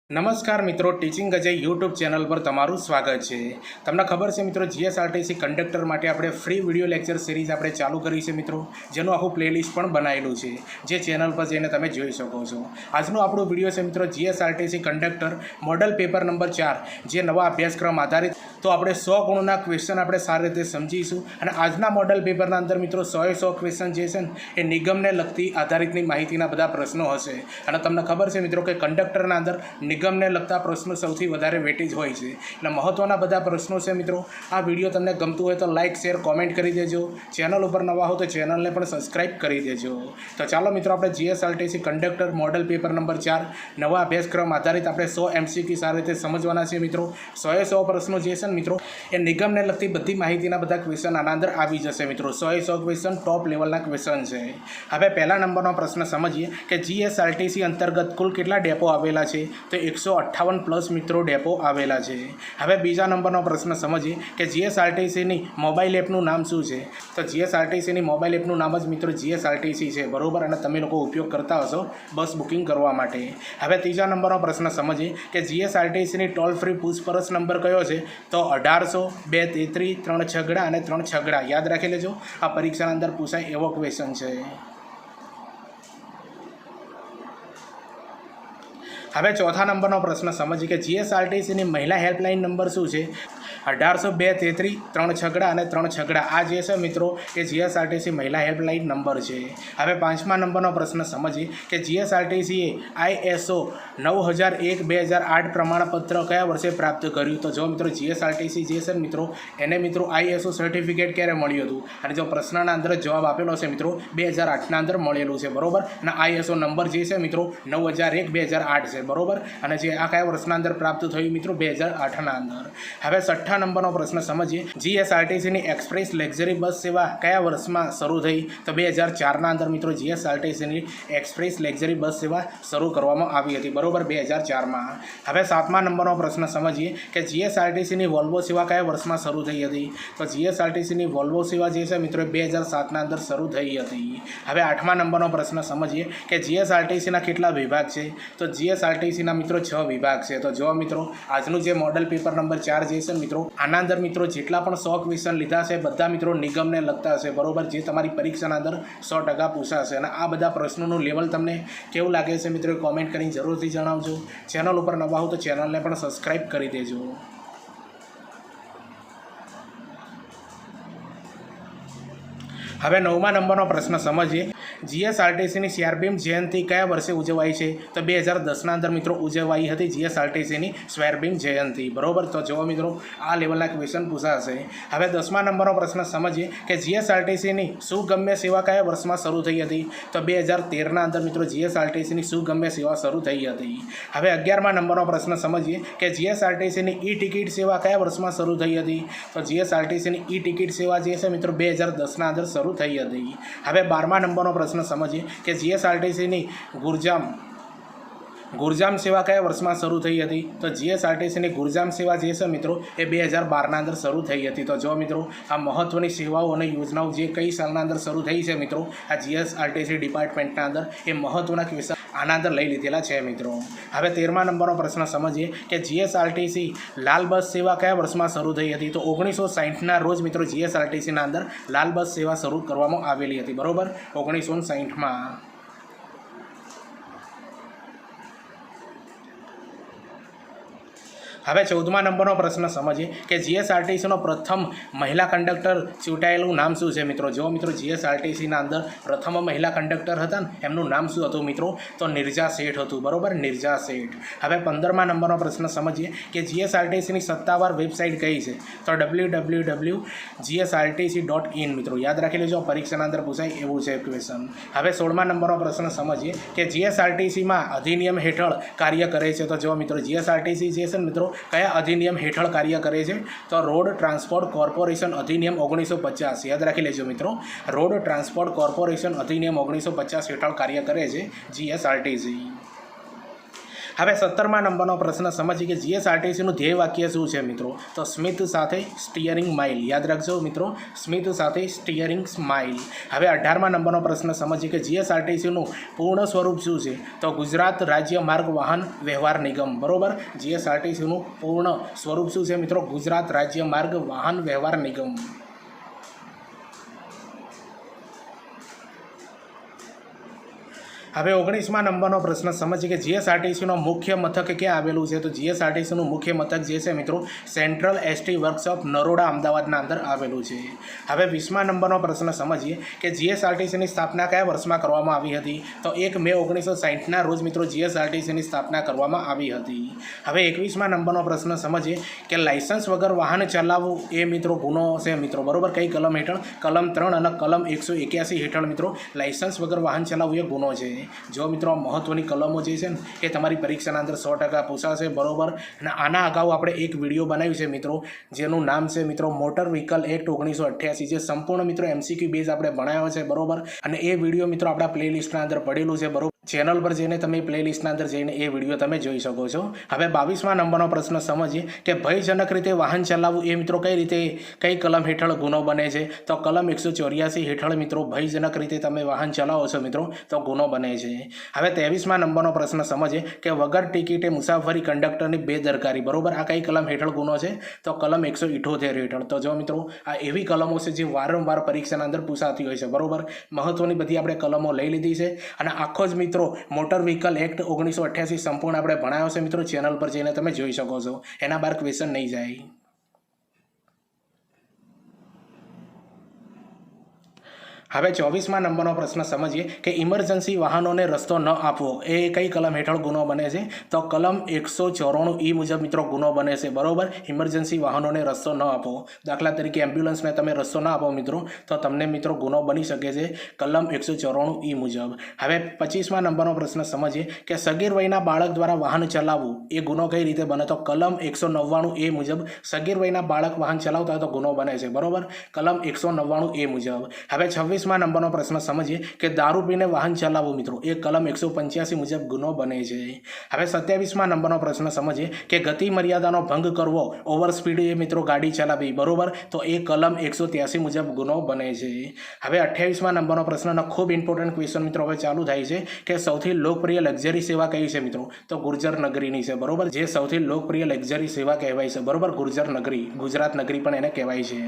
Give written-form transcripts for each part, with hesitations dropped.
નમસ્કાર મિત્રો, teaching Ajay YouTube channel પર તમારું સ્વાગત છે. તમને ખબર છે મિત્રો, જીએસઆરટીસી કંડક્ટર માટે આપણે ફ્રી વિડીયો લેક્ચર સિરીઝ આપણે ચાલુ કરી છે મિત્રો, જેનું આખું પ્લેલિસ્ટ પણ બનાવેલું છે, જે ચેનલ પર જઈને તમે જોઈ શકો છો. આજનો આપણો વિડીયો છે મિત્રો, GSRTC conductor model paper number 4, જે નવા અભ્યાસક્રમ આધારિત. તો આપણે 100 ગુણના ક્વેશ્ચન આપણે સારી રીતે સમજીશું. અને આજના મોડલ પેપરના અંદર મિત્રો 100 ક્વેશ્ચન જે છે ને એ નિગમને લગતી આધારિતની માહિતીના બધા પ્રશ્નો હશે. અને તમને ખબર છે મિત્રો કે કંડક્ટરના અંદર નિગમને લગતા પ્રશ્નો સૌથી વધારે વેટેજ હોય છે. એટલે મહત્ત્વના બધા પ્રશ્નો છે મિત્રો. આ વિડીયો તમને ગમતું હોય તો લાઇક, શેર, કોમેન્ટ કરી દેજો. ચેનલ ઉપર નવા હો તો ચેનલને પણ સબસ્ક્રાઈબ કરી દેજો. તો ચાલો મિત્રો, આપણે GSRTC conductor model paper number 4 નવા અભ્યાસક્રમ આધારિત આપણે 100 MCQ સારી રીતે સમજવાના છે મિત્રો. 100 પ્રશ્નો જે છે ને મિત્રો, એ નિગમને લગતી બધી માહિતીના બધા ક્વેશ્ચન આના અંદર આવી જશે મિત્રો. 100 ક્વેશ્ચન ટોપ લેવલના ક્વેશ્ચન છે. હવે પહેલા નંબરનો પ્રશ્ન સમજીએ કે જીએસઆરટીસી અંતર્ગત કુલ કેટલા ડેપો આવેલા છે. તો 158 પ્લસ મિત્રો ડેપો આવેલા છે. હવે બીજા નંબરનો પ્રશ્ન સમજીએ કે જીએસઆરટીસીની મોબાઈલ એપનું નામ શું છે. તો જીએસઆરટીસીની મોબાઈલ એપનું નામ જ મિત્રો જીએસઆરટીસી છે, બરોબર. અને તમે લોકો ઉપયોગ કરતા હશો બસ બુકિંગ કરવા માટે. હવે ત્રીજા નંબરનો પ્રશ્ન સમજીએ કે જીએસઆરટીસીની ટોલ ફ્રી પૂછપરછ નંબર કયો છે. તો 1800 233 3 છગડા અને 3 છગડા. યાદ રાખી લેજો, આ પરીક્ષાના અંદર પૂછાય એવો ક્વેશ્ચન છે. હવે ચોથા નંબરનો પ્રશ્ન સમજીએ કે જીએસઆરટીસીની મહિલા હેલ્પલાઇન નંબર શું છે. 1800 233 3 છગડા અને 3 છગડા. આ જે છે મિત્રો એ જીએસઆરટીસી મહિલા હેલ્પલાઇન નંબર છે. હવે પાંચમા નંબરનો પ્રશ્ન સમજીએ કે જીએસઆરટીસીએ ISO 9001:2008 પ્રમાણપત્ર કયા વર્ષે પ્રાપ્ત કર્યું. તો જો મિત્રો જીએસઆરટીસી જે છે મિત્રો એને મિત્રો ISO સર્ટિફિકેટ ક્યારે મળ્યું હતું. અને જો પ્રશ્નના અંદર જવાબ આપેલો છે મિત્રો 2008ના અંદર મળેલું છે, બરોબર. અને ISO નંબર જે છે મિત્રો 9001:2008 છે, બરોબર. અને જે આ કયા વર્ષના અંદર પ્રાપ્ત થયું મિત્રો 2008ના અંદર. હવે છઠ્ઠા નંબરનો પ્રશ્ન સમજીએ જીએસઆરટીસીની એક્સપ્રેસ લક્ઝરી બસ સેવા કયા વર્ષમાં શરૂ થઈ. તો 2004ના અંદર મિત્રો જીએસઆરટીસીની એક્સપ્રેસ લક્ઝરી બસ સેવા શરૂ કરવામાં આવી હતી, બરોબર, 2004માં. હવે સાતમા નંબરનો પ્રશ્ન સમજીએ કે જીએસઆરટીસીની વોલ્વો સેવા કયા વર્ષમાં શરૂ થઈ હતી. તો જીએસઆરટીસીની વોલ્વો સેવા જે છે મિત્રો 2007ના અંદર શરૂ થઈ હતી. હવે આઠમા નંબરનો પ્રશ્ન સમજીએ કે જીએસઆરટીસીના કેટલા વિભાગ છે. તો જીએસઆરટીસીના મિત્રો 6 વિભાગ છે. તો જો મિત્રો આજનું જે મોડલ પેપર નંબર 4 જે છે મિત્રો આના અંદર મિત્રો જેટલા પણ 100 ક્વેશ્ચન લીધા છે બધા મિત્રો નિગમને લગતા છે, બરોબર, જે તમારી પરીક્ષાના અંદર 100% પૂછાશે. અને આ બધા પ્રશ્નોનું લેવલ તમને કેવું લાગે છે મિત્રો કોમેન્ટ કરીને જરૂરથી જણાવજો. ચેનલ ઉપર નવા હો તો ચેનલને પણ સબસ્ક્રાઈબ કરી દેજો. હવે 9મા નંબરનો પ્રશ્ન સમજીએ જીએસઆરટીસીની સ્વેરબીમ જયંતિ કયા વર્ષે ઉજવાઈ છે. તો 2010ના અંદર મિત્રો ઉજવાઈ હતી જીએસઆરટીસીની સ્વેરબીમ જયંતિ, બરોબર. તો જો મિત્રો આ લેવલના ક્વેશ્ચન પૂછાશે. હવે 10મા નંબરનો પ્રશ્ન સમજીએ કે જીએસઆરટીસીની સુગમ્ય સેવા કયા વર્ષમાં શરૂ થઈ હતી. તો 2013ના અંદર મિત્રો જીએસઆરટીસીની સુગમ્ય સેવા શરૂ થઈ હતી. હવે 11મા નંબરનો પ્રશ્ન સમજીએ કે જીએસઆરટીસીની ઈ ટિકિટ સેવા કયા વર્ષમાં શરૂ થઈ હતી. તો જીએસઆરટીસીની ઈ ટિકિટ સેવા જે છે મિત્રો 2010ના અંદર શરૂ થઈ હતી. હવે 12મા નંબરનો પ્રશ્ન સમજીએ કે જીએસઆરટીસીની ગુરજામ સેવા કયા વર્ષમાં શરૂ થઈ હતી. તો જીએસઆરટીસીની ગુરજામ સેવા જે છે મિત્રો એ 2012ના અંદર શરૂ થઈ હતી. તો જો મિત્રો આ મહત્ત્વની સેવાઓ અને યોજનાઓ જે કઈ સાલના અંદર શરૂ થઈ છે મિત્રો આ જીએસઆરટીસી ડિપાર્ટમેન્ટના અંદર એ મહત્ત્વના ક્વેશ્ચન આના અંદર લઈ લીધેલા છે મિત્રો. હવે 13મા નંબરનો પ્રશ્ન સમજીએ કે જીએસઆરટીસી લાલ બસ સેવા કયા વર્ષમાં શરૂ થઈ હતી. તો 1960ના રોજ મિત્રો જીએસઆરટીસીના અંદર લાલ બસ સેવા શરૂ કરવામાં આવેલી હતી, બરોબર, 1960માં. હવે 14મા નંબરનો પ્રશ્ન સમજીએ કે જીએસઆરટીસીનો પ્રથમ મહિલા કંડક્ટર ચૂંટાયેલું નામ શું છે મિત્રો. જો મિત્રો જીએસઆરટીસીના અંદર પ્રથમ મહિલા કંડક્ટર હતા ને એમનું નામ શું હતું મિત્રો. તો નિર્જા શેઠ હતું, બરોબર, નિર્જા શેઠ. હવે 15મા નંબરનો પ્રશ્ન સમજીએ કે જીએસઆરટીસીની સત્તાવાર વેબસાઇટ કઈ છે. તો www.gsrtc.in મિત્રો. યાદ રાખી લેજો, પરીક્ષાના અંદર પૂછાય એવું છે ક્વેશ્ચન. હવે 16મા નંબરનો પ્રશ્ન સમજીએ કે જીએસઆરટીસીમાં અધિનિયમ હેઠળ કાર્ય કરે છે. તો જો મિત્રો જીએસઆરટીસી જે છે ને મિત્રો કયા અધિનિયમ હેઠળ કાર્ય કરે છે. તો રોડ ટ્રાન્સપોર્ટ કોર્પોરેશન અધિનિયમ 1950. યાદ રાખી લેજો મિત્રો, રોડ ટ્રાન્સપોર્ટ કોર્પોરેશન અધિનિયમ 1950 હેઠળ કાર્ય કરે છે જીએસઆરટીસી. હવે 17મા નંબરનો પ્રશ્ન સમજીએ કે જીએસઆરટીસીનું ધ્યેય વાક્ય શું છે મિત્રો? તો સ્મિત સાથે સ્ટીયરિંગ માઇલ. યાદ રાખજો મિત્રો, સ્મિત સાથે સ્ટીયરિંગ સ્માઇલ. હવે 18મા નંબરનો પ્રશ્ન સમજીએ કે જીએસઆરટીસીનું પૂર્ણ સ્વરૂપ શું છે? તો ગુજરાત રાજ્ય માર્ગ વાહન વ્યવહાર નિગમ. બરોબર, જીએસઆરટીસીનું પૂર્ણ સ્વરૂપ શું છે મિત્રો? ગુજરાત રાજ્ય માર્ગ વાહન વ્યવહાર નિગમ. હવે 19મા નંબરનો પ્રશ્ન સમજીએ કે જીએસઆરટીસીનો મુખ્ય મથક ક્યાં આવેલું છે? તો જીએસઆરટીસીનું મુખ્ય મથક જે છે મિત્રો સેન્ટ્રલ એસટી વર્કશોપ નરોડા અમદાવાદના અંદર આવેલું છે. હવે 20મા નંબરનો પ્રશ્ન સમજીએ કે જીએસઆરટીસીની સ્થાપના કયા વર્ષમાં કરવામાં આવી હતી? તો 1 મે 1960ના રોજ મિત્રો જીએસઆરટીસીની સ્થાપના કરવામાં આવી હતી. હવે 21મા નંબરનો પ્રશ્ન સમજીએ કે લાયસન્સ વગર વાહન ચલાવવું એ મિત્રો ગુનો છે મિત્રો. બરોબર, કઈ કલમ હેઠળ? કલમ 3 અને કલમ 181 હેઠળ મિત્રો લાયસન્સ વગર વાહન ચલાવવું એ ગુનો છે. જો મિત્રો મહત્વની કલમો જે છે ને એ તમારી પરીક્ષાના અંદર 100% પૂછાશે. બરોબર, અને આના અગાઉ આપણે એક વિડીયો બનાવ્યું છે મિત્રો જેનું નામ છે મિત્રો મોટર વ્હીકલ એક્ટ 1988, જે સંપૂર્ણ મિત્રો MCQ બેઝ આપણે ભણાવ્યો છે. બરોબર, અને એ વિડીયો મિત્રો આપણા પ્લેલિસ્ટના અંદર પડેલું છે. બરોબર, ચેનલ પર જઈને તમે પ્લેલિસ્ટના અંદર જઈને એ વિડીયો તમે જોઈ શકો છો. હવે 22મા નંબરનો પ્રશ્ન સમજીએ કે ભયજનક રીતે વાહન ચલાવવું એ મિત્રો કઈ કલમ હેઠળ ગુનો બને છે? તો કલમ 184 હેઠળ મિત્રો ભયજનક રીતે તમે વાહન ચલાવો છો મિત્રો તો ગુનો બને છે. હવે 23મા નંબરનો પ્રશ્ન સમજીએ કે વગર ટિકિટે મુસાફરી કંડક્ટરની બેદરકારી. બરોબર, આ કઈ કલમ હેઠળ ગુનો છે? તો કલમ 178 હેઠળ. તો જો મિત્રો આ એવી કલમો છે જે વારંવાર પરીક્ષાના અંદર પૂછાતી હોય છે. બરોબર, મહત્વની બધી આપણે કલમો લઈ લીધી છે અને આખો જ મિત્રો મોટર વ્હીકલ એક્ટ 1988 સંપૂર્ણ આપણે ભણાવ્યો છે મિત્રો. ચેનલ પર જઈને તમે જોઈ શકો છો, એના બહાર ક્વેશ્ચન નહીં જાય. હવે 24મા નંબરનો પ્રશ્ન સમજીએ કે ઇમરજન્સી વાહનોને રસ્તો ન આપવો એ કઈ કલમ હેઠળ ગુનો બને છે? તો કલમ 194 મુજબ મિત્રો ગુનો બને છે. બરોબર, ઇમરજન્સી વાહનોને રસ્તો ન આપવો. દાખલા તરીકે એમ્બ્યુલન્સને તમે રસ્તો ન આપો મિત્રો તો તમને મિત્રો ગુનો બની શકે છે કલમ 194 મુજબ. હવે 25મા નંબરનો પ્રશ્ન સમજીએ કે સગીર વયના બાળક દ્વારા વાહન ચલાવવું એ ગુનો કઈ રીતે બને? તો કલમ 199 મુજબ સગીર વયના બાળક વાહન ચલાવતા હોય તો ગુનો બને છે. બરોબર, કલમ 199 મુજબ. હવે 26મા નંબરનો પ્રશ્ન સમજીએ કે દારૂ પીને વાહન ચલાવવું મિત્રો એ કલમ 185 મુજબ ગુનો બને છે. હવે 27મા નંબરનો પ્રશ્ન સમજીએ કે ગતિ મર્યાદાનો ભંગ કરવો, ઓવર સ્પીડ એ મિત્રો ગાડી ચલાવવી. બરોબર, તો એ કલમ 183 મુજબ ગુનો બને છે. હવે 28મા નંબરનો પ્રશ્ન ખૂબ ઇમ્પોર્ટન્ટ ક્વેશ્ચન મિત્રો હવે ચાલુ થાય છે કે સૌથી લોકપ્રિય લક્ઝરી સેવા કઈ છે મિત્રો? તો ગુર્જર નગરીની છે. બરોબર, જે સૌથી લોકપ્રિય લક્ઝરી સેવા કહેવાય છે. બરોબર, ગુર્જર નગરી, ગુજરાત નગરી પણ એને કહેવાય છે.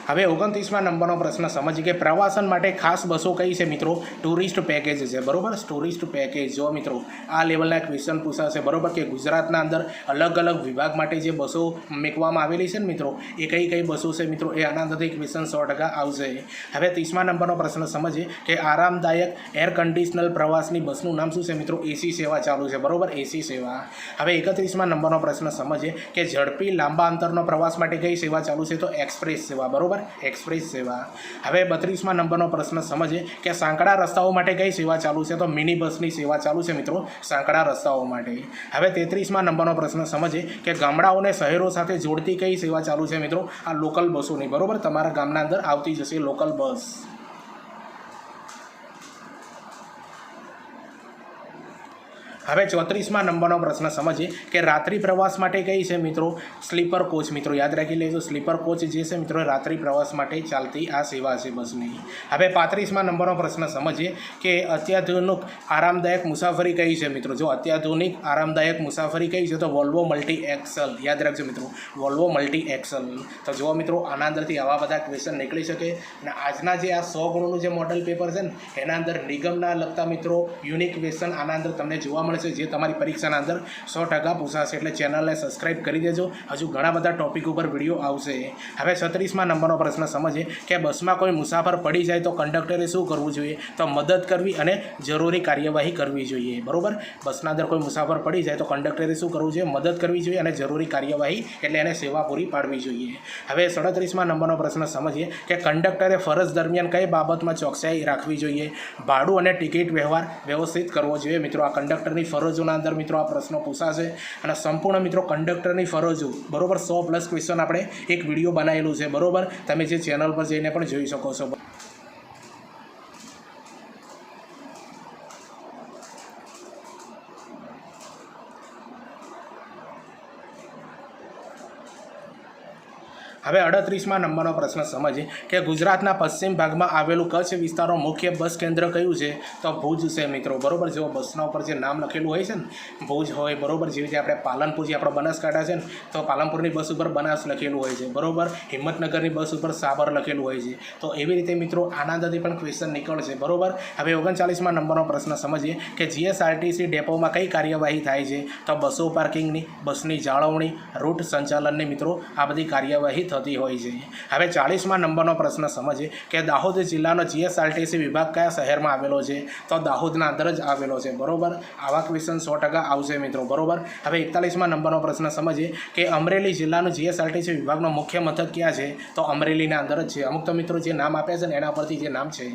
હવે 29મા નંબરનો પ્રશ્ન સમજીએ કે પ્રવાસન માટે ખાસ બસો કઈ છે મિત્રો? ટુરિસ્ટ પેકેજ છે. બરોબર, ટુરિસ્ટ પેકેજ. જો મિત્રો આ લેવલના ક્વેશ્ચન પૂછાશે. બરોબર, કે ગુજરાતના અંદર અલગ અલગ વિભાગ માટે જે બસો મૂકવામાં આવેલી છે ને મિત્રો એ કઈ બસો છે મિત્રો એ આના અંદરથી ક્વેશ્ચન 100% આવશે. હવે 30મા નંબરનો પ્રશ્ન સમજીએ કે આરામદાયક એર કન્ડિશનલ પ્રવાસની બસનું નામ શું છે મિત્રો? એસી સેવા ચાલુ છે. બરોબર, એસી સેવા. હવે 31મા નંબરનો પ્રશ્ન સમજીએ કે ઝડપી લાંબા અંતરનો પ્રવાસ માટે કઈ સેવા ચાલુ છે? તો એક્સપ્રેસ સેવા. બરોબર, એક્સપ્રેસ સેવા. હવે 32મા નંબરનો પ્રશ્ન સમજીએ કે સાંકડા રસ્તાઓ માટે કઈ સેવા ચાલુ છે? તો મિની બસની સેવા ચાલુ છે મિત્રો સાંકડા રસ્તાઓ માટે. હવે 33મા નંબરનો પ્રશ્ન સમજીએ કે ગામડાઓને શહેરો સાથે જોડતી કઈ સેવા ચાલુ છે મિત્રો? આ લોકલ બસોની. બરોબર, તમારા ગામના અંદર આવતી જશે લોકલ બસ. હવે 34મા નંબરનો પ્રશ્ન સમજીએ કે રાત્રિ પ્રવાસ માટે કઈ છે મિત્રો? સ્લીપર કોચ મિત્રો. યાદ રાખી લેજો, સ્લીપર કોચ જે છે મિત્રો રાત્રિ પ્રવાસ માટે ચાલતી આ સેવા છે બસની. હવે 35મા નંબરનો પ્રશ્ન સમજીએ કે અત્યાધુનિક આરામદાયક મુસાફરી કઈ છે મિત્રો? જો અત્યાધુનિક આરામદાયક મુસાફરી કઈ છે? તો વોલ્વો મલ્ટી એક્સલ. યાદ રાખજો મિત્રો, વોલ્વો મલ્ટી એક્સલ. તો જો મિત્રો આના અંદરથી આવા બધા ક્વેશ્ચન નીકળી શકે. અને આજના જે આ 100 ગુણનું જે મોડલ પેપર છે ને એના અંદર નિગમના લગતા મિત્રો યુનિક ક્વેશ્ચન આના અંદર તમને જોવા મળે છે, જે તમારી પરીક્ષાના અંદર 100% પૂછાશે. એટલે ચેનલને સબસ્ક્રાઇબ કરી દેજો, હજુ ઘણા બધા ટોપિક ઉપર વિડીયો આવશે. હવે 36મા નંબરનો પ્રશ્ન સમજીએ કે બસમાં કોઈ મુસાફર પડી જાય તો કંડક્ટરે શું કરવું જોઈએ? તો મદદ કરવી અને જરૂરી કાર્યવાહી કરવી જોઈએ. બરોબર, બસના અંદર કોઈ મુસાફર પડી જાય તો કંડક્ટરે શું કરવું જોઈએ? મદદ કરવી જોઈએ અને જરૂરી કાર્યવાહી એટલે એને સેવા પૂરી પાડવી જોઈએ. હવે 37મા નંબરનો પ્રશ્ન સમજીએ કે કંડક્ટરે ફરજ દરમિયાન કઈ બાબતમાં ચોકસાઈ રાખવી જોઈએ? ભાડું અને ટિકિટ વ્યવહાર વ્યવસ્થિત કરવો જોઈએ. મિત્રો આ કંડક્ટરની ફરજોના અંદર મિત્રો આ પ્રશ્નો પૂછાશે અને સંપૂર્ણ મિત્રો કંડક્ટરની ફરજો બરોબર 100+ ક્વેશ્ચન આપણે એક વિડીયો બનાવેલું છે. બરોબર, તમે જે ચેનલ પર જઈને પણ જોઈ શકો છો. હવે 38મા નંબરનો પ્રશ્ન સમજીએ કે ગુજરાતના પશ્ચિમ ભાગમાં આવેલું કચ્છ વિસ્તારનું મુખ્ય બસ કેન્દ્ર કયું છે? તો ભુજ છે મિત્રો, બરોબર. જો બસના ઉપર જે નામ લખેલું હોય છે ને, ભુજ હોય, બરોબર. જેવી રીતે આપણે પાલનપુર, જે આપણો બનાસકાંઠા છે ને, તો પાલનપુરની બસ ઉપર બનાસ લખેલું હોય છે, બરોબર. હિંમતનગરની બસ ઉપર સાબર લખેલું હોય છે. તો એવી રીતે મિત્રો આનંદથી પણ ક્વેશ્ચન નીકળશે, બરોબર. હવે 39મા નંબરનો પ્રશ્ન સમજીએ કે જીએસઆરટીસી ડેપોમાં કઈ કાર્યવાહી થાય છે? તો બસો પાર્કિંગની, બસની જાળવણી, રૂટ સંચાલનની મિત્રો આ બધી કાર્યવાહી થતી હોય છે. હવે 40મા નંબરનો પ્રશ્ન સમજીએ કે દાહોદ જિલ્લાનો જીએસઆરટીસી વિભાગ કયા શહેરમાં આવેલો છે? તો દાહોદના અંદર જ આવેલો છે, બરોબર. આવા ક્વેશ્ચન 100% આવશે મિત્રો, બરોબર. હવે 41મા નંબરનો પ્રશ્ન સમજીએ કે અમરેલી જિલ્લાનું જીએસઆરટીસી વિભાગનો મુખ્ય મથક ક્યાં છે? તો અમરેલીના અંદર જ છે. અમુક તો મિત્રો જે નામ આપ્યા છે ને એના પરથી જે નામ છે.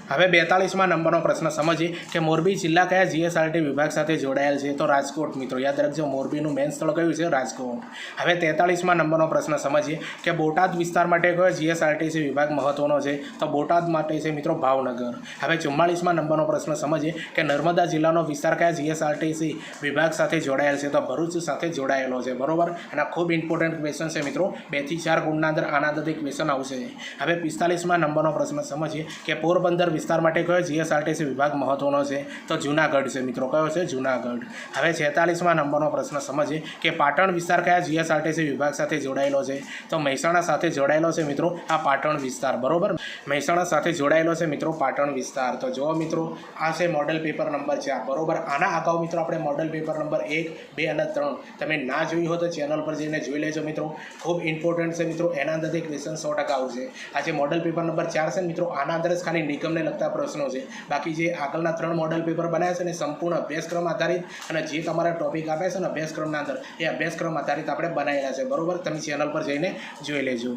હવે 42મા નંબરનો પ્રશ્ન સમજીએ કે મોરબી જિલ્લા કયા જીએસઆરટી વિભાગ સાથે જોડાયેલ છે? તો રાજકોટ મિત્રો, યાદ રાખજો. મોરબીનું મેન સ્થળ કયું છે? રાજકોટ. હવે 43મા નંબરનો પ્રશ્ન સમજીએ કે બોટાદ વિસ્તાર માટે કયો જીએસઆરટીસી વિભાગ મહત્વનો છે? તો બોટાદ માટે છે મિત્રો ભાવનગર. હવે 44મા નંબરનો પ્રશ્ન સમજીએ કે નર્મદા જિલ્લાનો વિસ્તાર કયા જીએસઆરટીસી વિભાગ સાથે જોડાયેલ છે? તો ભરૂચ સાથે જોડાયેલો છે, બરોબર. અને ખૂબ ઇમ્પોર્ટન્ટ ક્વેશ્ચન છે મિત્રો, 2 થી 4 ગુણના અંદર આનાથી ક્વેશ્ચન આવશે. હવે 45મા નંબરનો પ્રશ્ન સમજીએ કે પોરબંદર વિસ્તાર માટે કયો જીએસઆરટીસી વિભાગ મહત્વનો છે? તો જૂનાગઢ છે મિત્રો. કયો છે? જૂનાગઢ. હવે 46મા નંબરનો પ્રશ્ન સમજીએ કે પાટણ વિસ્તાર કયા જીએસઆરટીસી વિભાગ સાથે જોડાયેલો છે? તો મહેસાણા સાથે જોડાયેલો છે મિત્રો આ પાટણ વિસ્તાર, બરોબર. મહેસાણા સાથે જોડાયેલો છે મિત્રો પાટણ વિસ્તાર. તો જો મિત્રો આ છે મોડેલ પેપર નંબર 4, બરોબર. આના અગાઉ મિત્રો આપણે મોડેલ પેપર નંબર 1, 2 અને 3 તમે ના જોયું હોય તો ચેનલ પર જઈને જોઈ લેજો મિત્રો. ખૂબ ઇમ્પોર્ટન્ટ છે મિત્રો, એના અંદરથી ક્વેશ્ચન 100% આવશે. આ જે મોડેલ પેપર નંબર 4 છે મિત્રો, આના અંદર જ ખાલી નિગમને લગતા પ્રશ્નો છે. બાકી જે આગળના 3 મોડેલ પેપર બનાવ્યા છે ને સંપૂર્ણ અભ્યાસક્રમ આધારિત અને જે તમારા ટોપિક આપે છે ને અભ્યાસક્રમના અંદર એ અભ્યાસક્રમ આધારિત આપણે બનાવેલા છે, બરોબર. તમે ચેનલ પર જઈને જોઈ લેજો.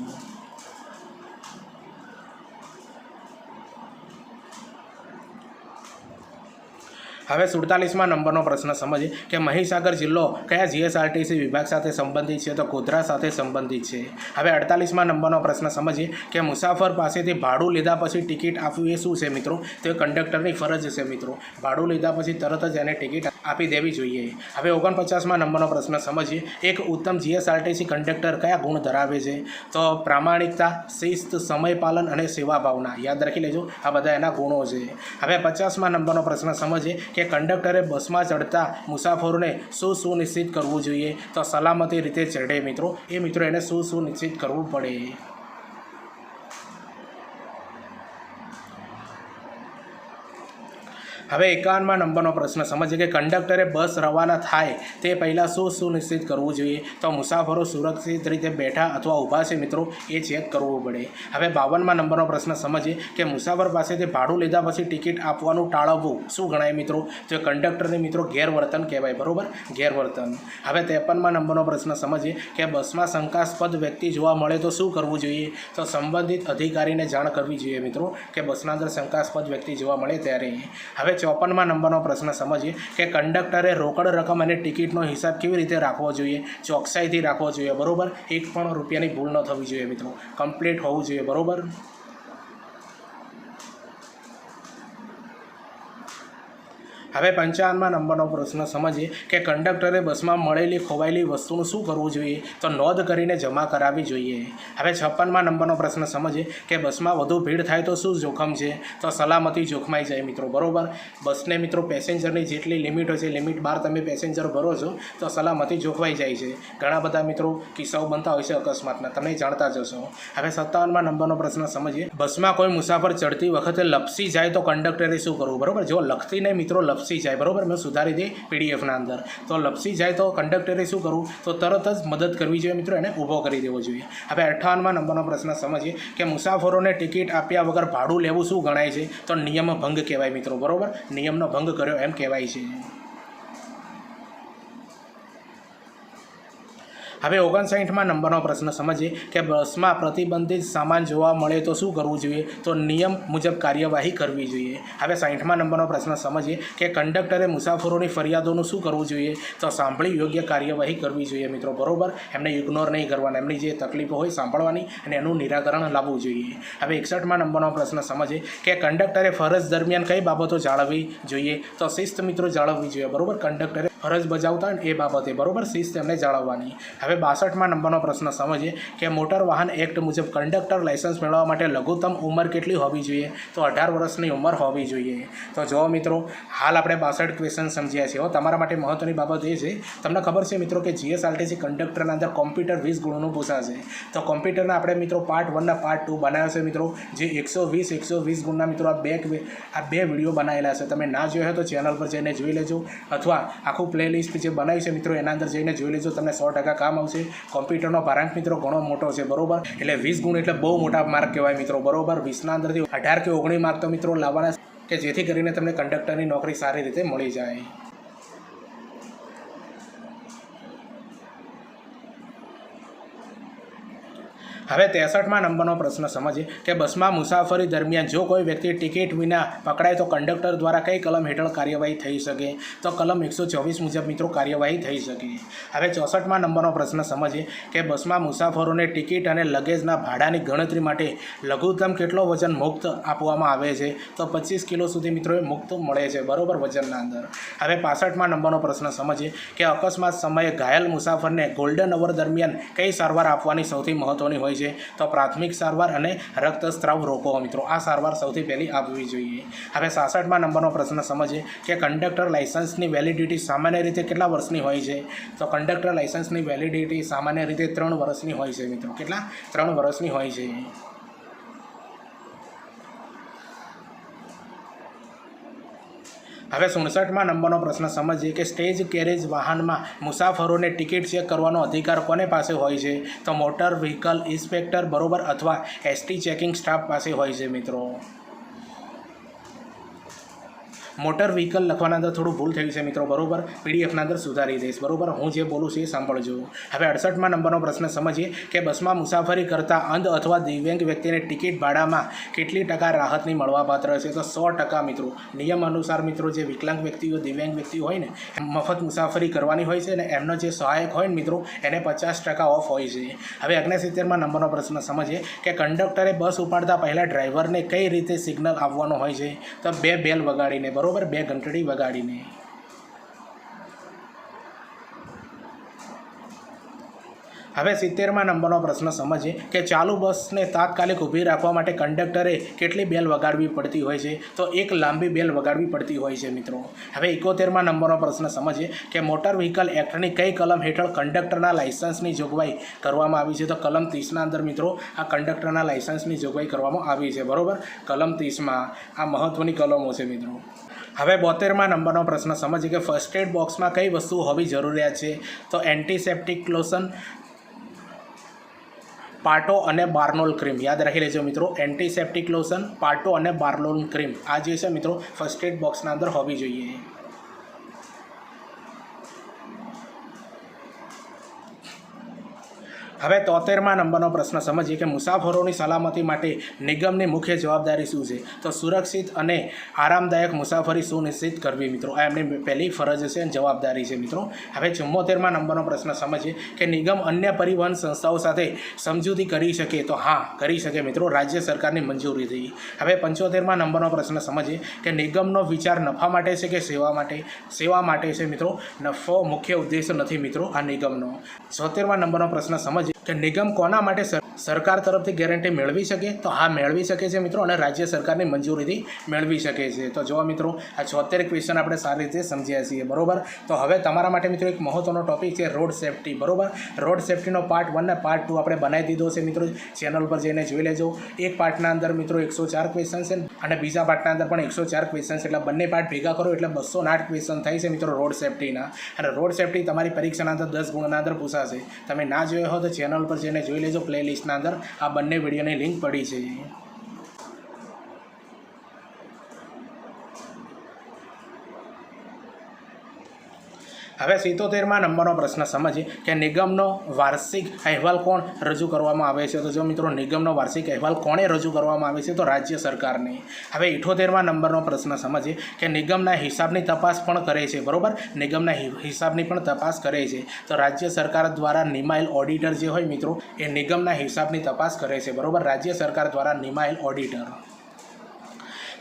હવે 47મા નંબરનો પ્રશ્ન સમજીએ કે મહીસાગર જિલ્લો કયા જીએસઆરટીસી વિભાગ સાથે સંબંધિત છે? તો ગોધરા સાથે સંબંધિત છે. હવે 48મા નંબરનો પ્રશ્ન સમજીએ કે મુસાફર પાસેથી ભાડું લીધા પછી ટિકિટ આપવી એ શું છે મિત્રો? તો એ કંડક્ટરની ફરજ છે મિત્રો. ભાડું લીધા પછી તરત જ એને ટિકિટ આપી દેવી જોઈએ. હવે 49મા નંબરનો પ્રશ્ન સમજીએ એક ઉત્તમ જીએસઆરટીસી કંડક્ટર કયા ગુણ ધરાવે છે? તો પ્રામાણિકતા, શિસ્ત, સમયપાલન અને સેવાભાવના. યાદ રાખી લેજો, આ બધા એના ગુણો છે. હવે 50મા નંબરનો પ્રશ્ન સમજીએ કે કંડક્ટરે બસમાં ચડતા મુસાફરોને શું સુનિશ્ચિત કરવું જોઈએ? તો સલામતી રીતે ચડે મિત્રો. એ મિત્રો એને શું સુનિશ્ચિત કરવું પડે? હવે 51મા નંબરનો પ્રશ્ન સમજીએ કે કંડક્ટરે બસ રવાના થાય તે પહેલાં શું સુનિશ્ચિત કરવું જોઈએ? તો મુસાફરો સુરક્ષિત રીતે બેઠા અથવા ઊભા છે મિત્રો એ ચેક કરવું પડે. હવે 52મા નંબરનો પ્રશ્ન સમજીએ કે મુસાફર પાસેથી ભાડું લીધા પછી ટિકિટ આપવાનું ટાળવવું શું ગણાય મિત્રો? તો કંડક્ટરને મિત્રો ગેરવર્તન કહેવાય, બરોબર. ગેરવર્તન. હવે 53મા નંબરનો પ્રશ્ન સમજીએ કે બસમાં શંકાસ્પદ વ્યક્તિ જોવા મળે તો શું કરવું જોઈએ? તો સંબંધિત અધિકારીને જાણ કરવી જોઈએ મિત્રો કે બસના અંદર શંકાસ્પદ વ્યક્તિ જોવા મળે ત્યારે. હવે 54મા નંબરનો પ્રશ્ન સમજીએ કે કંડક્ટરે રોકડ રકમ અને ટિકિટનો હિસાબ કેવી રીતે રાખવો જોઈએ? ચોકસાઈથી રાખવો જોઈએ, બરોબર. 1 પણ રૂપિયાની ભૂલ ન થવી જોઈએ મિત્રો, કમ્પ્લીટ હોવું જોઈએ, બરોબર. હવે 55મા નંબરનો પ્રશ્ન સમજીએ કે કંડક્ટરે બસમાં મળેલી ખોવાયેલી વસ્તુનું શું કરવું જોઈએ? તો નોંધ કરીને જમા કરાવવી જોઈએ. હવે 56મા નંબરનો પ્રશ્ન સમજીએ કે બસમાં વધુ ભીડ થાય તો શું જોખમ છે? તો સલામતી જોખમાઈ જાય મિત્રો, બરોબર. બસને મિત્રો પેસેન્જરની જેટલી લિમિટ હોય છે લિમિટ બહાર તમે પેસેન્જર ભરો છો તો સલામતી જોખવાઈ જાય છે. ઘણા બધા મિત્રો કિસ્સાઓ બનતા હોય છે અકસ્માતના, તમે જાણતા જ હશો. હવે 57મા નંબરનો પ્રશ્ન સમજીએ બસમાં કોઈ મુસાફર ચડતી વખતે લપસી જાય તો કંડક્ટરે શું કરવું? બરોબર. જો લખતી નહીં મિત્રો લપસી જાય, બરોબર. મેં સુધારી દે પીડીએફના અંદર. તો લપસી જાય તો કંડક્ટરે શું કરવું? તો તરત જ મદદ કરવી જોઈએ મિત્રો, એને ઊભો કરી દેવો જોઈએ. હવે 58મા નંબરનો પ્રશ્ન સમજીએ કે મુસાફરોને ટિકિટ આપ્યા વગર ભાડું લેવું શું ગણાય છે? તો નિયમ ભંગ કહેવાય મિત્રો, બરોબર. નિયમનો ભંગ કર્યો એમ કહેવાય છે. હવે 59મા નંબરનો પ્રશ્ન સમજીએ કે બસમાં પ્રતિબંધિત સામાન જોવા મળે તો શું કરવું જોઈએ? તો નિયમ મુજબ કાર્યવાહી કરવી જોઈએ. હવે 60મા નંબરનો પ્રશ્ન સમજીએ કે કંડક્ટરે મુસાફરોની ફરિયાદોનું શું કરવું જોઈએ? તો સાંભળી યોગ્ય કાર્યવાહી કરવી જોઈએ મિત્રો, બરોબર. એમને ઇગ્નોર નહીં કરવાના, એમની જે તકલીફો હોય સાંભળવાની અને એનું નિરાકરણ લાવવું જોઈએ. હવે 61મા નંબરનો પ્રશ્ન સમજીએ કે કંડક્ટરે ફરજ દરમિયાન કઈ બાબતો જાળવવી જોઈએ? તો શિસ્ત મિત્રો જાળવવી જોઈએ, બરોબર. કંડક્ટરે ફરજ બજાવતા હોય ને એ બાબતે, બરાબર, શિસ્ત એમને જાળવવાની. હવે 62મા નંબરનો પ્રશ્ન સમજીએ કે મોટર વાહન એક્ટ મુજબ કંડક્ટર લાયસન્સ મેળવવા માટે લઘુત્તમ ઉંમર કેટલી હોવી જોઈએ? તો 18 વર્ષની ઉંમર હોવી જોઈએ. તો જો મિત્રો, હાલ આપણે 62 ક્વેશ્ચન સમજ્યા છે. તમારા માટે મહત્વની બાબત એ છે, તમને ખબર છે મિત્રો કે જીએસઆરટીસી કંડક્ટરના અંદર કોમ્પ્યુટર 20 ગુણનું પૂછાશે. તો કોમ્પ્યુટરના આપણે મિત્રો પાર્ટ 1 અને પાર્ટ 2 બનાવ્યા છે મિત્રો, જે 120 ગુણના મિત્રો આ બે વિડીયો બનાવેલા છે. તમે ના જોયો હોય તો ચેનલ પર જઈને જોઈ લેજો, અથવા આખું પ્લેલિસ્ટ જે બનાવી છે મિત્રો એના અંદર જઈને જોઈ લેજો, તમને 100% કામ આવશે. કોમ્પ્યુટરનો ભારાંક મિત્રો ઘણો મોટો છે, બરોબર, એટલે 20 ગુણ એટલે બહુ મોટા માર્ક કહેવાય મિત્રો, બરોબર. 20ના અંદરથી 18 કે 19 માર્ક તો મિત્રો લાવવાના, કે જેથી કરીને તમને કંડક્ટરની નોકરી સારી રીતે મળી જાય. હવે 63મા નંબરનો પ્રશ્ન સમજીએ કે બસમાં મુસાફરી દરમિયાન જો કોઈ વ્યક્તિ ટિકિટ વિના પકડાય તો કંડક્ટર દ્વારા કઈ કલમ હેઠળ કાર્યવાહી થઈ શકે? તો કલમ 124 મુજબ મિત્રો કાર્યવાહી થઈ શકે. હવે 64મા નંબરનો પ્રશ્ન સમજીએ કે બસમાં મુસાફરોને ટિકિટ અને લગેજના ભાડાની ગણતરી માટે લઘુત્તમ કેટલો વજન મુક્ત આપવામાં આવે છે? તો 25 કિલો સુધી મિત્રો એ મુક્ત મળે છે, બરોબર, વજનના અંદર. હવે 65મા નંબરનો પ્રશ્ન સમજીએ કે અકસ્માત સમયે ઘાયલ મુસાફરને ગોલ્ડન અવર દરમિયાન કઈ સારવાર આપવાની સૌથી મહત્ત્વની હોય છે? તો પ્રાથમિક સારવાર અને રક્તસ્રાવ રોકો મિત્રો, આ સારવાર સૌથી પહેલી આપવી જોઈએ. હવે 66મા નંબરનો પ્રશ્ન સમજીએ કે કંડક્ટર લાયસન્સની વેલિડિટી સામાન્ય રીતે કેટલા વર્ષની હોય છે? તો કંડક્ટર લાયસન્સની વેલિડિટી સામાન્ય રીતે 3 વર્ષની હોય છે મિત્રો. કેટલા? 3 વર્ષની હોય છે. હવે 67મા નંબરનો પ્રશ્ન સમજીએ કે સ્ટેજ કેરેજ વાહનમાં મુસાફરોને ટિકિટ ચેક કરવાનો અધિકાર કોને પાસે હોય છે? તો મોટર વ્હીકલ ઇન્સ્પેક્ટર, બરોબર, અથવા એસટી ચેકિંગ સ્ટાફ પાસે હોય છે મિત્રો. મોટર વ્હીકલ લખવાના અંદર થોડું ભૂલ થયું છે મિત્રો, બરોબર, પીડીએફના અંદર સુધારી દઈશ, બરોબર. હું જે બોલું છું એ સાંભળજો. હવે 68મા નંબરનો પ્રશ્ન સમજીએ કે બસમાં મુસાફરી કરતા અંધ અથવા દિવ્યાંગ વ્યક્તિને ટિકિટ ભાડામાં કેટલી ટકા રાહતની મળવાપાત્ર છે? તો 100% મિત્રો. નિયમ અનુસાર મિત્રો જે વિકલાંગ વ્યક્તિઓ, દિવ્યાંગ વ્યક્તિઓ હોય ને, મફત મુસાફરી કરવાની હોય છે, અને એમનો જે સહાયક હોય ને મિત્રો એને 50% ઓફ હોય છે. હવે 69મા નંબરનો પ્રશ્ન સમજીએ કે કંડક્ટરે બસ ઉપાડતા પહેલાં ડ્રાઈવરને કઈ રીતે સિગ્નલ આપવાનો હોય છે? તો 2 બેલ વગાડીને, બરોબર, 2 ઘંટડી વગાડીને. હવે 70મા નંબરનો પ્રશ્ન સમજીએ કે ચાલુ બસને તાત્કાલિક ઊભી રાખવા માટે કંડક્ટરે કેટલી બેલ વગાડવી પડતી હોય છે? તો 1 લાંબી બેલ વગાડવી પડતી હોય છે મિત્રો. હવે 71મા નંબરનો પ્રશ્ન સમજીએ કે મોટર વ્હીકલ એક્ટની કઈ કલમ હેઠળ કંડક્ટરના લાયસન્સની જોગવાઈ કરવામાં આવી છે? તો કલમ 30ના અંદર મિત્રો આ કંડક્ટરના લાયસન્સની જોગવાઈ કરવામાં આવી છે, બરોબર. કલમ 30માં આ મહત્ત્વની કલમો છે મિત્રો. હવે 72મા નંબરનો પ્રશ્ન સમજીએ કે ફર્સ્ટ એડ બોક્સમાં કઈ વસ્તુ હોવી જરૂરિયાત છે? તો એન્ટીસેપ્ટિક લોશન, પાટો અને બાર્નોલ ક્રીમ. યાદ રાખી લેજો મિત્રો, એન્ટીસેપ્ટિક લોશન, પાટો અને બાર્નોલ ક્રીમ આ જે છે મિત્રો ફર્સ્ટ એડ બોક્સના અંદર હોવી જોઈએ. હવે 73મા નંબરનો પ્રશ્ન સમજીએ કે મુસાફરોની સલામતી માટે નિગમની મુખ્ય જવાબદારી શું છે? તો સુરક્ષિત અને આરામદાયક મુસાફરી સુનિશ્ચિત કરવી મિત્રો, આ એમની પહેલી ફરજ છે અને જવાબદારી છે મિત્રો. હવે 74મા નંબરનો પ્રશ્ન સમજીએ કે નિગમ અન્ય પરિવહન સંસ્થાઓ સાથે સમજૂતી કરી શકે? તો હા, કરી શકે મિત્રો, રાજ્ય સરકારની મંજૂરીથી. હવે 75મા નંબરનો પ્રશ્ન સમજીએ કે નિગમનો વિચાર નફા માટે છે કે સેવા માટે? સેવા માટે છે મિત્રો, નફો મુખ્ય ઉદ્દેશ્ય નથી મિત્રો આ નિગમનો. 76મા નંબરનો પ્રશ્ન સમજીએ કે નિગમ કોના માટે સરકાર તરફથી ગેરંટી મેળવી શકે? તો હા, મેળવી શકે છે મિત્રો, અને રાજ્ય સરકારની મંજૂરીથી મેળવી શકે છે. તો જો મિત્રો આ 76 ક્વેશ્ચન આપણે સારી રીતે સમજ્યા છીએ, બરોબર. તો હવે તમારા માટે મિત્રો એક મહત્વનો ટોપિક છે રોડ સેફ્ટી, બરોબર. રોડ સેફ્ટીનો પાર્ટ 1 અને પાર્ટ 2 આપણે બનાવી દીધો છે મિત્રો, ચેનલ પર જઈને જોઈ લેજો. એક પાર્ટના અંદર મિત્રો 104 ક્વેશ્ચન છે, અને બીજા પાર્ટના અંદર પણ 104 ક્વેશ્ચન છે, એટલે બંને પાર્ટ ભેગા કરો એટલે 208 ક્વેશ્ચન થાય છે મિત્રો રોડ સેફ્ટીના. અને રોડ સેફ્ટી તમારી પરીક્ષાના અંદર 10 ગુણના અંદર પૂછાશે. તમે ના જોયો હો તો ચેનલ પર જઈને જોઈ લેજો, પ્લેલિસ્ટના અંદર આ બંને વિડીયોની લિંક પડી છે. હવે 77મા નંબરનો પ્રશ્ન સમજીએ કે નિગમનો વાર્ષિક અહેવાલ કોણ રજૂ કરવામાં આવે છે? તો જો મિત્રો નિગમનો વાર્ષિક અહેવાલ કોણે રજૂ કરવામાં આવે છે? તો રાજ્ય સરકારને. હવે 78મા નંબરનો પ્રશ્ન સમજીએ કે નિગમના હિસાબની તપાસ પણ કરે છે, બરોબર. નિગમના હિસાબની પણ તપાસ કરે છે. તો રાજ્ય સરકાર દ્વારા નિમાયેલ ઓડિટર જે હોય મિત્રો એ નિગમના હિસાબની તપાસ કરે છે, બરોબર. રાજ્ય સરકાર દ્વારા નિમાયેલ ઓડિટર.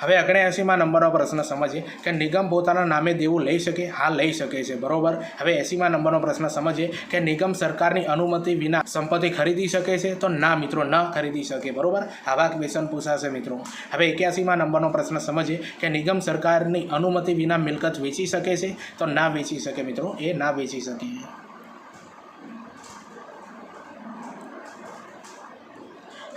હવે 79માં નંબરનો પ્રશ્ન સમજીએ કે નિગમ પોતાના નામે દેવું લઈ શકે? હા, લઈ શકે છે, બરોબર. હવે 80માં નંબરનો પ્રશ્ન સમજીએ કે નિગમ સરકારની અનુમતિ વિના સંપત્તિ ખરીદી શકે છે? તો ના મિત્રો, ન ખરીદી શકે, બરોબર. આવા ક્વેશ્ચન પૂછાશે મિત્રો. હવે 81માં નંબરનો પ્રશ્ન સમજીએ કે નિગમ સરકારની અનુમતિ વિના મિલકત વેચી શકે છે? તો ના વેચી શકે મિત્રો, એ ના વેચી શકે.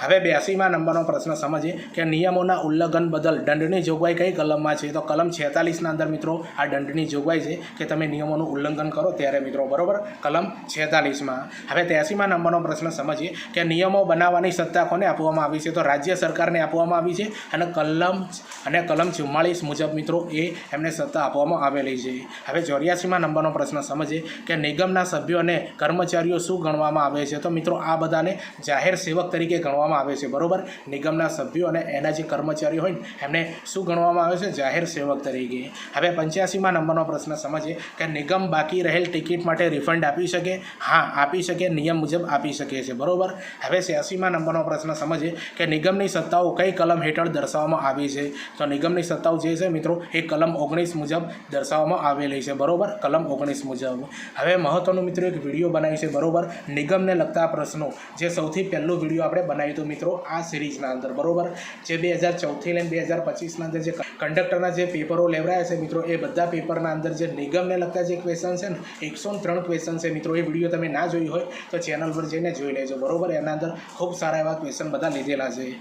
હવે 82માં નંબરનો પ્રશ્ન સમજીએ કે નિયમોના ઉલ્લંઘન બદલ દંડની જોગવાઈ કઈ કલમમાં છે? તો કલમ 46ના અંદર મિત્રો આ દંડની જોગવાઈ છે કે તમે નિયમોનું ઉલ્લંઘન કરો ત્યારે મિત્રો, બરોબર. કલમ 46માં. હવે 83માં નંબરનો પ્રશ્ન સમજીએ કે નિયમો બનાવવાની સત્તા કોને આપવામાં આવી છે? તો રાજ્ય સરકારને આપવામાં આવી છે અને કલમ 44 મુજબ મિત્રો એમને સત્તા આપવામાં આવેલી છે. હવે 84માં નંબરનો પ્રશ્ન સમજીએ કે નિગમના સભ્યો અને કર્મચારીઓ શું ગણવામાં આવે છે? તો મિત્રો આ બધાને જાહેર સેવક તરીકે ગણવામાં આવે છે, બરોબર. નિગમના સભ્યો અને એના જે કર્મચારીઓ હોય એમને શું ગણવામાં આવે છે? જાહેર સેવક તરીકે. હવે 85માં નંબરનો પ્રશ્ન સમજીએ કે નિગમ બાકી રહેલ ટિકિટ માટે રિફંડ આપી શકે? હા, આપી શકે, નિયમ મુજબ આપી શકે છે, બરોબર. હવે 86માં નંબરનો પ્રશ્ન સમજીએ કે નિગમની સત્તાઓ કઈ કલમ હેઠળ દર્શાવવામાં આવી છે? તો નિગમની સત્તાઓ જે છે મિત્રો એ કલમ 19 મુજબ દર્શાવવામાં આવેલી છે, બરોબર. કલમ 19 મુજબ. હવે મહત્વનું મિત્રો એક વિડીયો બનાવી છે, બરોબર, નિગમને લગતા પ્રશ્નો, જે સૌથી પહેલું વિડીયો આપણે બનાવ્યું હતું મિત્રો આ સિરીઝના અંદર, બરોબર. જે 2014થી લઈને 2025ના અંદર જે કંડક્ટરના જે પેપરો લેવડાયા છે મિત્રો, એ બધા પેપરના અંદર જે નિગમને લગતા જે ક્વેશ્ચન છે ને 103 ક્વેશ્ચન છે મિત્રો. એ વિડીયો તમે ના જોઈ હોય તો ચેનલ પર જઈને જોઈ લેજો, બરોબર. એના અંદર ખૂબ સારા એવા ક્વેશ્ચન બધા લીધેલા છે.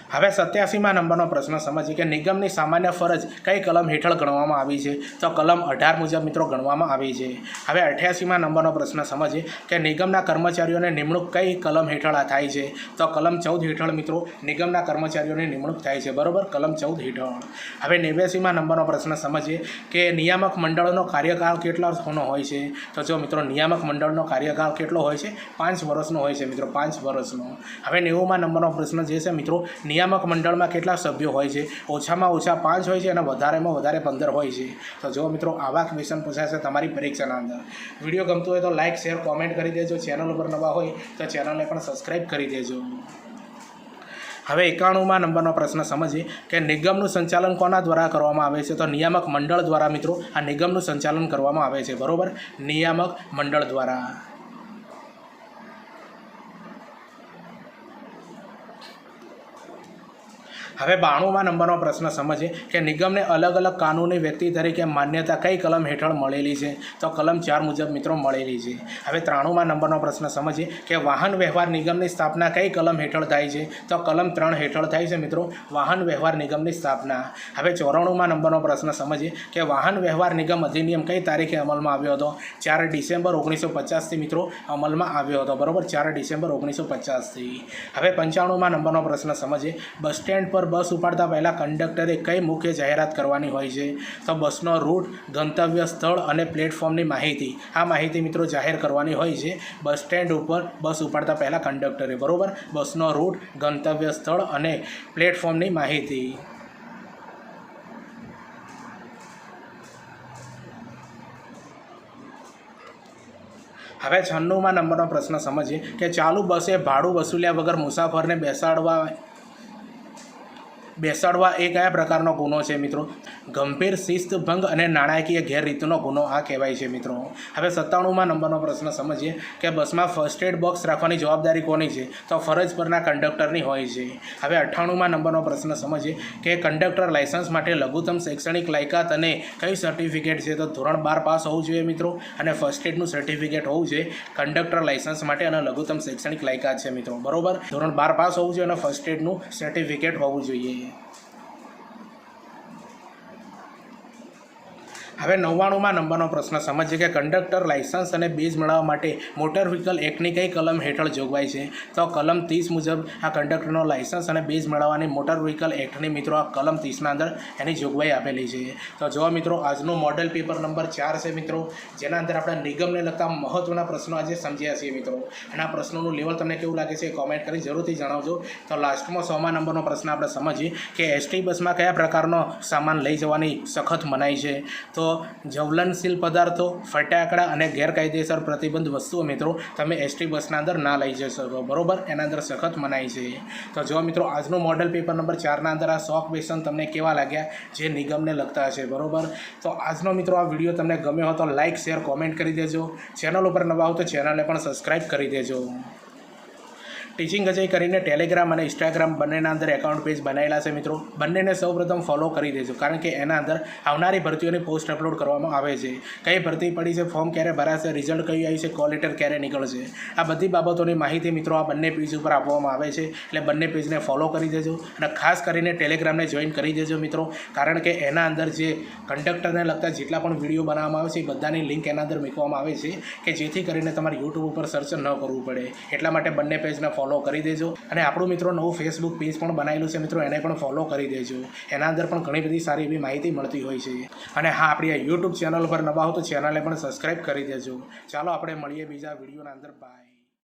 હવે 87માં નંબરનો પ્રશ્ન સમજીએ કે નિગમની સામાન્ય ફરજ કઈ કલમ હેઠળ ગણવામાં આવી છે? તો કલમ 18 મુજબ મિત્રો ગણવામાં આવી છે. હવે 88માં નંબરનો પ્રશ્ન સમજીએ કે નિગમના કર્મચારીઓને નિમણૂક કઈ કલમ હેઠળ થાય છે? તો કલમ 14 હેઠળ મિત્રો નિગમના કર્મચારીઓની નિમણૂક થાય છે, બરોબર. કલમ 14 હેઠળ. હવે 89માં નંબરનો પ્રશ્ન સમજીએ કે નિયામક મંડળનો કાર્યકાળ કેટલો હોય છે? તો જો મિત્રો નિયામક મંડળનો કાર્યકાળ કેટલો હોય છે? 5 વર્ષનો હોય છે મિત્રો, 5 વર્ષનો. હવે 90માં નંબરનો પ્રશ્ન જે છે મિત્રો નિયામક મંડળમાં કેટલા સભ્યો હોય છે? ઓછામાં ઓછા 5 હોય છે અને વધારેમાં વધારે 15 હોય છે. તો જો મિત્રો આવા ક્વેશ્ચન પૂછાશે તમારી પરીક્ષાના અંદર. વિડીયો ગમતો હોય તો લાઇક, શેર, કોમેન્ટ કરી દેજો. ચેનલ ઉપર નવા હોય તો ચેનલને પણ સબસ્ક્રાઈબ કરી દેજો. હવે 91માં નંબરનો પ્રશ્ન સમજીએ કે નિગમનું સંચાલન કોના દ્વારા કરવામાં આવે છે? તો નિયામક મંડળ દ્વારા મિત્રો આ નિગમનું સંચાલન કરવામાં આવે છે, બરોબર. નિયામક મંડળ દ્વારા. હવે 92માં નંબરનો પ્રશ્ન સમજીએ કે નિગમને અલગ અલગ કાનૂની વ્યક્તિ તરીકે માન્યતા કઈ કલમ હેઠળ મળેલી છે? તો કલમ 4 મુજબ મિત્રો મળેલી છે. હવે 93માં નંબરનો પ્રશ્ન સમજીએ કે વાહન વ્યવહાર નિગમની સ્થાપના કઈ કલમ હેઠળ થાય છે? તો કલમ 3 હેઠળ થાય છે મિત્રો, વાહન વ્યવહાર નિગમની સ્થાપના. હવે 94માં નંબરનો પ્રશ્ન સમજીએ કે વાહન વ્યવહાર નિગમ અધિનિયમ કઈ તારીખે અમલમાં આવ્યો હતો? 4 ડિસેમ્બર 1950થી મિત્રો અમલમાં આવ્યો હતો, બરોબર. 4 ડિસેમ્બર 1950થી. હવે 95માં નંબરનો પ્રશ્ન સમજીએ બસ સ્ટેન્ડ પર બસ ઉપાડતા પહેલાં કંડક્ટરે કઈ મુખ્ય જાહેરાત કરવાની હોય છે? તો બસનો રૂટ, ગંતવ્ય સ્થળ અને પ્લેટફોર્મની માહિતી. આ માહિતી મિત્રો જાહેર કરવાની હોય છે બસ સ્ટેન્ડ ઉપર બસ ઉપાડતા પહેલાં કંડક્ટરે, બરોબર. બસનો રૂટ, ગંતવ્ય સ્થળ અને પ્લેટફોર્મની માહિતી. હવે 96માં નંબરનો પ્રશ્ન સમજીએ કે ચાલુ બસે ભાડું વસૂલ્યા વગર મુસાફરને બેસાડવા એ કયા પ્રકારનો ગુનો છે મિત્રો? ગંભીર શિસ્તભંગ અને નાણાકીય ગેરરીતિનો ગુનો આ કહેવાય છે મિત્રો. હવે 97માં નંબરનો પ્રશ્ન સમજીએ કે બસમાં ફર્સ્ટ એડ બોક્સ રાખવાની જવાબદારી કોની છે? તો ફરજ પરના કંડક્ટરની હોય છે. હવે 98માં નંબરનો પ્રશ્ન સમજીએ કે કંડક્ટર લાયસન્સ માટે લઘુત્તમ શૈક્ષણિક લાયકાત અને કઈ સર્ટિફિકેટ છે? તો ધોરણ 12 પાસ હોવું જોઈએ મિત્રો અને ફર્સ્ટ એડનું સર્ટિફિકેટ હોવું જોઈએ કંડક્ટર લાયસન્સ માટે અને લઘુત્તમ શૈક્ષણિક લાયકાત છે મિત્રો, બરોબર. ધોરણ 12 પાસ હોવું જોઈએ અને ફર્સ્ટ એડનું સર્ટિફિકેટ હોવું જોઈએ. હવે 99માં નંબરનો પ્રશ્ન સમજીએ કે કંડક્ટર લાયસન્સ અને બેઝ મેળવવા માટે મોટર વ્હીકલ એક્ટની કઈ કલમ હેઠળ જોગવાઈ છે? તો કલમ 30 મુજબ આ કંડક્ટરનો લાયસન્સ અને બેઝ મેળવવાની મોટર વ્હીકલ એક્ટની મિત્રો આ કલમ 30ના અંદર એની જોગવાઈ આપેલી છે. તો જો મિત્રો આજનું મોડલ પેપર નંબર 4 છે મિત્રો, જેના અંદર આપણે નિગમને લગતા મહત્ત્વના પ્રશ્નો આજે સમજ્યા છીએ મિત્રો. અને આ પ્રશ્નોનું લેવલ તમને કેવું લાગે છે કોમેન્ટ કરી જરૂરથી જણાવજો. તો લાસ્ટમાં 100મા નંબરનો પ્રશ્ન આપણે સમજીએ કે એસટી બસમાં કયા પ્રકારનો સામાન લઈ જવાની સખત મનાઈ છે? તો જ્વલનશીલ પદાર્થો, ફટાકડા અને ગેરકાયદેસર પ્રતિબંધ વસ્તુઓ મિત્રો તમે એસટી બસના અંદર ના લઈ જઈ શકો, બરોબર. એના અંદર સખત મનાઈ છે. તો જો મિત્રો આજનું મોડલ પેપર નંબર 4ના અંદર આ 100 ક્વેશ્ચન તમને કેવા લાગ્યા જે નિગમને લગતા છે, બરોબર. તો આજનો મિત્રો આ વિડીયો તમને ગમ્યો હોય તો લાઇક, શેર, કોમેન્ટ કરી દેજો. ચેનલ ઉપર નવા હો તો ચેનલને પણ સબસ્ક્રાઈબ કરી દેજો. ટીચિંગ અજય કરીને ટેલિગ્રામ અને ઇન્સ્ટાગ્રામ બંનેના અંદર એકાઉન્ટ પેજ બનાવેલા છે મિત્રો. બંનેને સૌપ્રથમ ફોલો કરી દેજો, કારણ કે એના અંદર આવનારી ભરતીઓની પોસ્ટ અપલોડ કરવામાં આવે છે. કઈ ભરતી પડી છે, ફોર્મ ક્યારે ભરાશે, રિઝલ્ટ કયું આવી છે, કોલ લેટર ક્યારે નીકળશે, આ બધી બાબતોની માહિતી મિત્રો આ બંને પેજ ઉપર આપવામાં આવે છે. એટલે બંને પેજને ફોલો કરી દેજો અને ખાસ કરીને ટેલિગ્રામને જોઈન કરી દેજો મિત્રો, કારણ કે એના અંદર જે કંડક્ટરને લગતા જેટલા પણ વિડીયો બનાવવામાં આવે છે એ બધાની લિંક એના અંદર મૂકવામાં આવે છે, કે જેથી કરીને તમારે યુટ્યુબ ઉપર સર્ચ ન કરવું પડે. એટલા માટે બંને પેજને ફોલો કરી દેજો. અને આપણું મિત્રો નવું ફેસબુક પેજ પણ બનાવેલું છે મિત્રો, એને પણ ફોલો કરી દેજો. એના અંદર પણ ઘણી બધી સારી એવી માહિતી મળતી હોય છે. અને હા, આપણી આ યુટ્યુબ ચેનલ પર નવા હો તો ચેનલને પણ સબસ્ક્રાઈબ કરી દેજો. ચાલો આપણે મળીએ બીજા વિડીયોના અંદર. બાય.